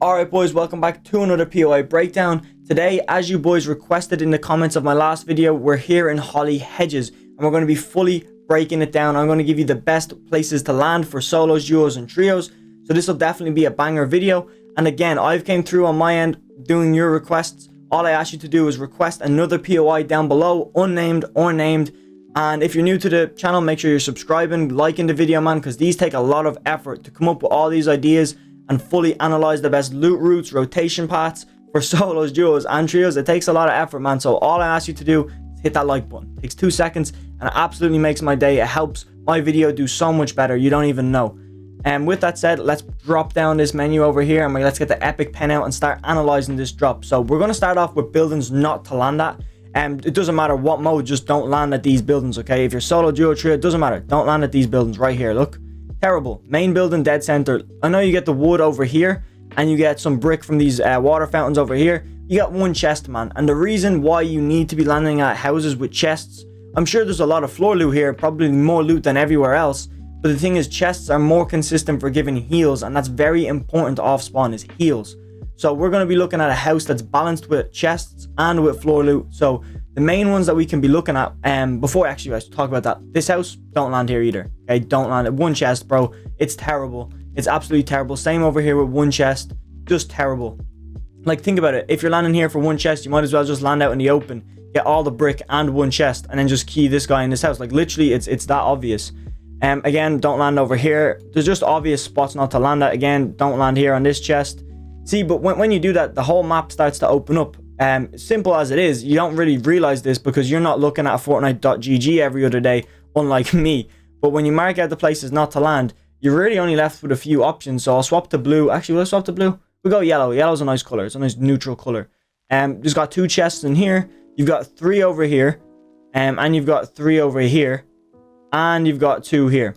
Alright boys, welcome back to another POI breakdown. Today, as you boys requested in the comments of my last video, we're here in Hedges and we're going to be fully breaking it down. I'm going to give you the best places to land for solos, duos and trios. So this will definitely be a banger video. And again, I've came through on my end doing your requests. All I ask you to do is request another POI down below, unnamed or named. And if you're new to the channel, make sure you're subscribing, liking the video, man, because these take a lot of effort to come up with all these ideas and fully analyze the best loot routes, rotation paths for solos, duos and trios. It takes a lot of effort, man. So all I ask you to do is hit that like button. It takes 2 seconds and it absolutely makes my day. It helps my video do so much better. You don't even know. And with that said, let's drop down this menu over here and let's get the epic pen out and start analyzing this drop. So we're going to start off with buildings not to land at. It doesn't matter what mode, just don't land at these buildings, okay? If you're solo, duo, trio, it doesn't matter. Don't land at these buildings right here. Look. Terrible. Main building, dead center. I know you get the wood over here and you get some brick from these water fountains over here. You got one chest, man. And the reason why you need to be landing at houses with chests, I'm sure there's a lot of floor loot here, probably more loot than everywhere else. But the thing is, chests are more consistent for giving heals, and that's very important off spawn is heals. So we're going to be looking at a house that's balanced with chests and with floor loot. So the main ones that we can be looking at, before actually I talk about that, this house, don't land here either. Okay, don't land at one chest, bro. It's terrible. It's absolutely terrible. Same over here with one chest, just terrible. Like, think about it. If you're landing here for one chest, you might as well just land out in the open, get all the brick and one chest, and then just key this guy in this house. Like, literally, it's that obvious. Again, don't land over here. There's just obvious spots not to land at. Again, don't land here on this chest. See, but when you do that, the whole map starts to open up. Simple as it is, you don't really realize this because you're not looking at Fortnite.gg every other day, unlike me. But when you mark out the places not to land, you're really only left with a few options. So I'll swap to blue. Actually, will I swap to blue? We'll go yellow. Yellow's a nice color. It's a nice neutral color. There's got 2 chests in here. You've got 3 over here. And you've got 3 over here. And you've got 2 here.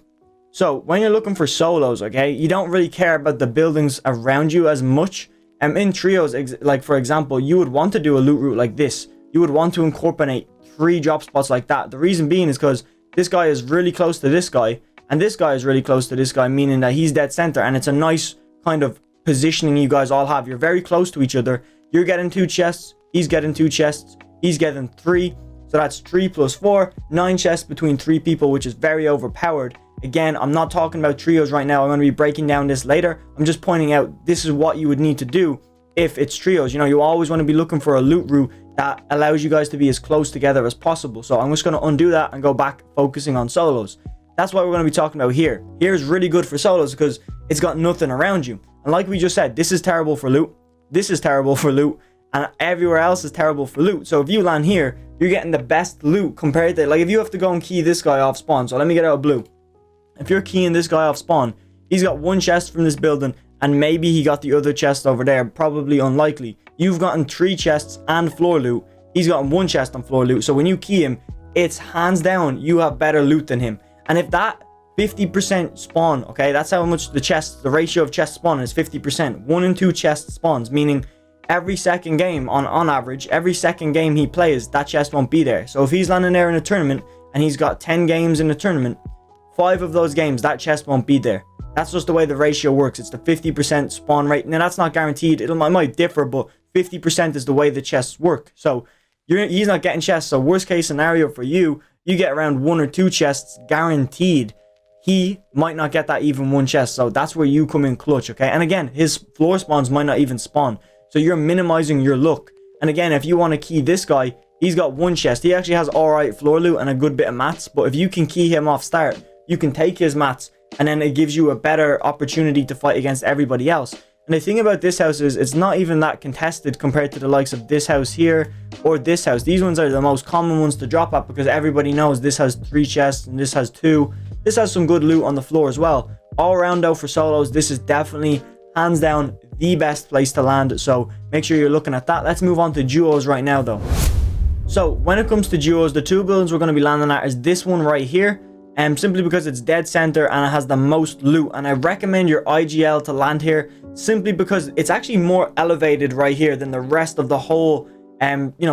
So when you're looking for solos, okay, you don't really care about the buildings around you as much. In trios, like for example, you would want to do a loot route like this. You would want to incorporate 3 drop spots like that. The reason being is because this guy is really close to this guy, and this guy is really close to this guy, meaning that he's dead center, and it's a nice kind of positioning you guys all have. You're very close to each other. You're getting 2 chests. He's getting 2 chests. He's getting 3. So that's 3 plus 4, 9 chests between 3 people, which is very overpowered. Again, I'm not talking about trios right now. I'm going to be breaking down this later. I'm just pointing out this is what you would need to do if it's trios. You know, you always want to be looking for a loot route that allows you guys to be as close together as possible. So I'm just going to undo that and go back focusing on solos. That's what we're going to be talking about here. Here's really good for solos because it's got nothing around you. And like we just said, this is terrible for loot. This is terrible for loot. And everywhere else is terrible for loot. So if you land here, you're getting the best loot compared to, like, if you have to go and key this guy off spawn. So let me get out of blue. If you're keying this guy off spawn, he's got 1 chest from this building, and maybe he got the other chest over there. Probably unlikely. You've gotten 3 chests and floor loot. He's gotten 1 chest and floor loot. So when you key him, it's hands down you have better loot than him. And if that 50% spawn, okay, that's how much the ratio of chest spawn is 50%. 1 and 2 chest spawns, meaning every second game, on average, every second game he plays, that chest won't be there. So if he's landing there in a tournament and he's got 10 games in a tournament, 5 of those games, that chest won't be there. That's just the way the ratio works. It's the 50% spawn rate. Now, that's not guaranteed. It might differ, but 50% is the way the chests work. So he's not getting chests. So worst case scenario for you, you get around 1 or 2 chests guaranteed. He might not get that even 1 chest. So that's where you come in clutch, okay? And again, his floor spawns might not even spawn. So you're minimizing your luck. And again, if you want to key this guy, he's got 1 chest. He actually has alright floor loot and a good bit of mats. But if you can key him off start, you can take his mats, and then it gives you a better opportunity to fight against everybody else. And the thing about this house is it's not even that contested compared to the likes of this house here or this house. These ones are the most common ones to drop at because everybody knows this has 3 chests and this has 2. This has some good loot on the floor as well. All around though for solos, this is definitely hands down the best place to land. So make sure you're looking at that. Let's move on to duos right now though. So when it comes to duos, the 2 buildings we're going to be landing at is this one right here. Simply because it's dead center and it has the most loot, and I recommend your IGL to land here simply because it's actually more elevated right here than the rest of the whole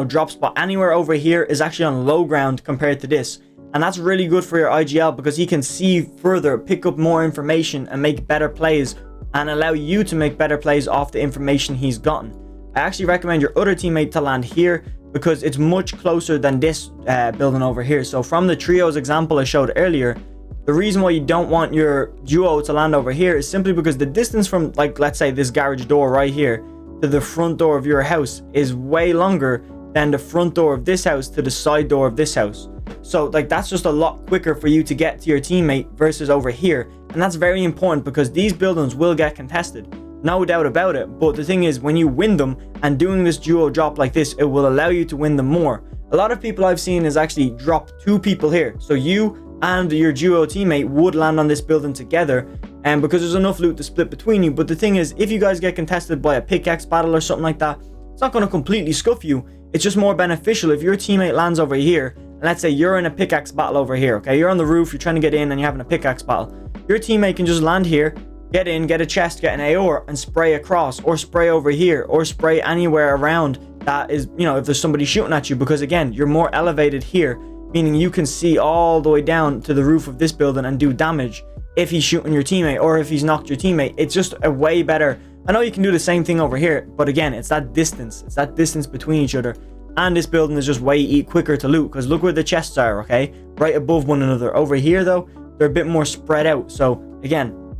drop spot. Anywhere over here is actually on low ground compared to this, and that's really good for your IGL because he can see further, pick up more information and make better plays and allow you to make better plays off the information he's gotten. I actually recommend your other teammate to land here because it's much closer than this building over here. So from the trios example I showed earlier, the reason why you don't want your duo to land over here is simply because the distance from, like, let's say this garage door right here to the front door of your house is way longer than the front door of this house to the side door of this house. So like that's just a lot quicker for you to get to your teammate versus over here. And that's very important because these buildings will get contested, no doubt about it. But the thing is, when you win them and doing this duo drop like this, it will allow you to win them more. A lot of people I've seen is actually drop 2 people here. So you and your duo teammate would land on this building together, and because there's enough loot to split between you. But the thing is, if you guys get contested by a pickaxe battle or something like that, it's not going to completely scuff you. It's just more beneficial if your teammate lands over here, and let's say you're in a pickaxe battle over here, okay? You're on the roof, you're trying to get in and you're having a pickaxe battle. Your teammate can just land here, get in, get a chest, get an AR, and spray across, or spray over here, or spray anywhere around that is, you know, if there's somebody shooting at you, because again, you're more elevated here, meaning you can see all the way down to the roof of this building and do damage if he's shooting your teammate or if he's knocked your teammate. It's just a way better. I know you can do the same thing over here, but again, it's that distance. It's that distance between each other. And this building is just way quicker to loot, because look where the chests are, okay? Right above one another. Over here, though, they're a bit more spread out. So again,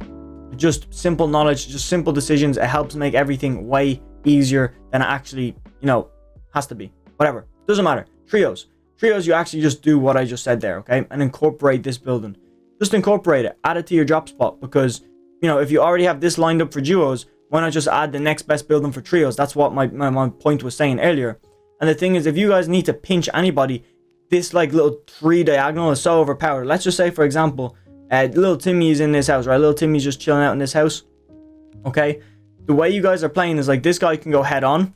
just simple knowledge, just simple decisions. It helps make everything way easier than it actually, you know, has to be. Whatever. Doesn't matter. Trios, you actually just do what I just said there, okay? And incorporate this building. Just incorporate it. Add it to your drop spot, because, you know, if you already have this lined up for duos, why not just add the next best building for trios? That's what my point was saying earlier. And the thing is, if you guys need to pinch anybody, this like little 3 diagonal is so overpowered. Let's just say, for example, little Timmy is in this house, right? Little Timmy's just chilling out in this house, okay? The way you guys are playing is like this guy can go head on.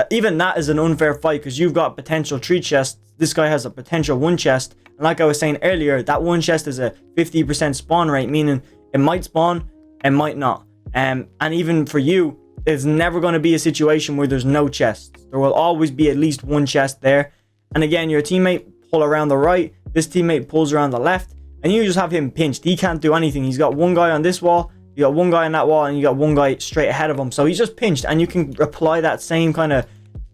Even that is an unfair fight, because you've got potential 3 chests. This guy has a potential 1 chest. And like I was saying earlier, that 1 chest is a 50% spawn rate, meaning it might spawn, it might not. And even for you, there's never going to be a situation where there's no chests. There will always be at least 1 chest there. And again, your teammate pull around the right, this teammate pulls around the left, and you just have him pinched. He can't do anything. He's got 1 guy on this wall, you got 1 guy on that wall, and you got 1 guy straight ahead of him. So he's just pinched, and you can apply that same kind of,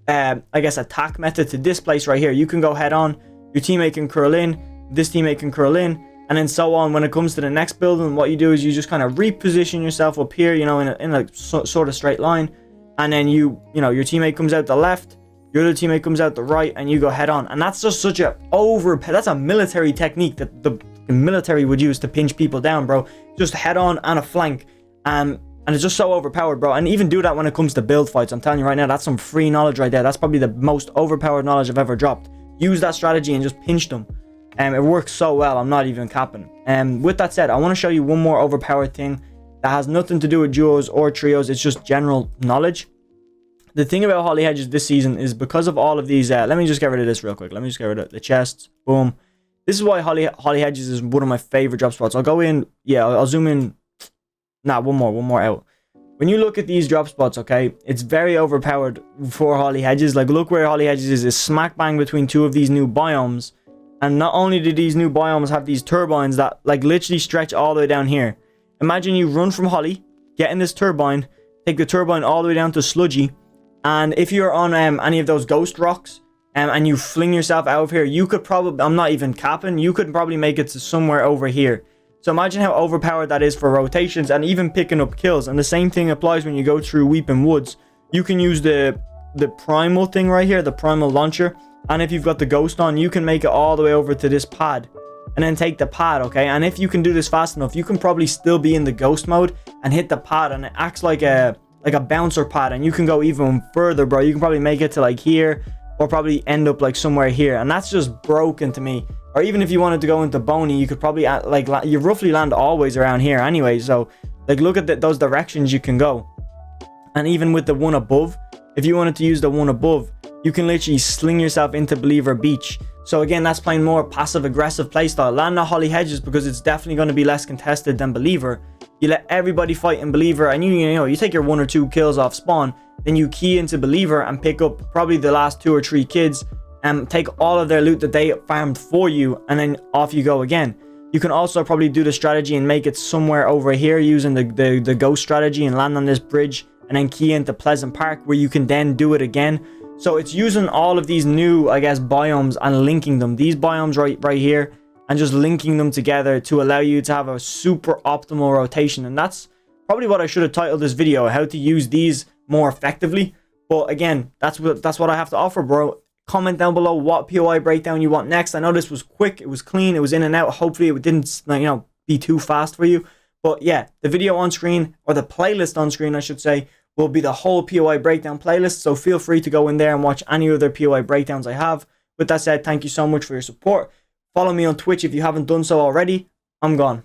I guess, attack method to this place right here. You can go head on, your teammate can curl in, this teammate can curl in, and then so on. When it comes to the next building, what you do is you just kind of reposition yourself up here, you know, in a sort of straight line, and then you know, your teammate comes out the left, your other teammate comes out the right, and you go head on. And that's just such that's a military technique that the military would use to pinch people down, bro. Just head on and a flank, and it's just so overpowered, bro. And even do that when it comes to build fights. I'm telling you right now, that's some free knowledge right there. That's probably the most overpowered knowledge I've ever dropped. Use that strategy and just pinch them. It works so well, I'm not even capping. With that said, I want to show you one more overpowered thing that has nothing to do with duos or trios. It's just general knowledge. The thing about Holly Hedges this season is because of all of these, let me just get rid of this real quick. Let me just get rid of the chests. Boom. This is why Holly Hedges is one of my favorite drop spots. I'll go in, yeah, I'll zoom in. Nah, one more out. When you look at these drop spots, okay, it's very overpowered for Holly Hedges. Like, look where Holly Hedges is smack bang between 2 of these new biomes. And not only do these new biomes have these turbines that like literally stretch all the way down here. Imagine you run from Holly, get in this turbine, take the turbine all the way down to Sludgy, and if you're on any of those ghost rocks and you fling yourself out of here, you could probably, I'm not even capping, you could probably make it to somewhere over here. So imagine how overpowered that is for rotations and even picking up kills. And the same thing applies when you go through Weeping Woods. You can use the primal thing right here, the primal launcher. And if you've got the ghost on, you can make it all the way over to this pad and then take the pad, okay? And if you can do this fast enough, you can probably still be in the ghost mode and hit the pad, and it acts like a bouncer pad, and you can go even further, bro. You can probably make it to like here, or probably end up like somewhere here, and that's just broken to me. Or even if you wanted to go into Boney, you could probably like you roughly land always around here anyway. So like look at those directions you can go. And even with the one above, if you wanted to use the one above, you can literally sling yourself into Believer Beach. So again, that's playing more passive-aggressive playstyle. Land the Holly Hedges because it's definitely going to be less contested than Believer. You let everybody fight in Believer, and you know, you take your 1 or 2 kills off spawn, then you key into Believer and pick up probably the last 2 or 3 kids and take all of their loot that they farmed for you, and then off you go again. You can also probably do the strategy and make it somewhere over here using the ghost strategy and land on this bridge and then key into Pleasant Park where you can then do it again. So it's using all of these new, I guess, biomes and linking them. These biomes right here, and just linking them together to allow you to have a super optimal rotation. And that's probably what I should have titled this video, how to use these more effectively. But again, that's what I have to offer, bro. Comment down below what POI breakdown you want next. I know this was quick, it was clean, it was in and out. Hopefully it didn't, you know, be too fast for you. But yeah, the video on screen, or the playlist on screen I should say, will be the whole POI breakdown playlist. So feel free to go in there and watch any other POI breakdowns I have. With that said, thank you so much for your support. Follow me on Twitch if you haven't done so already. I'm gone.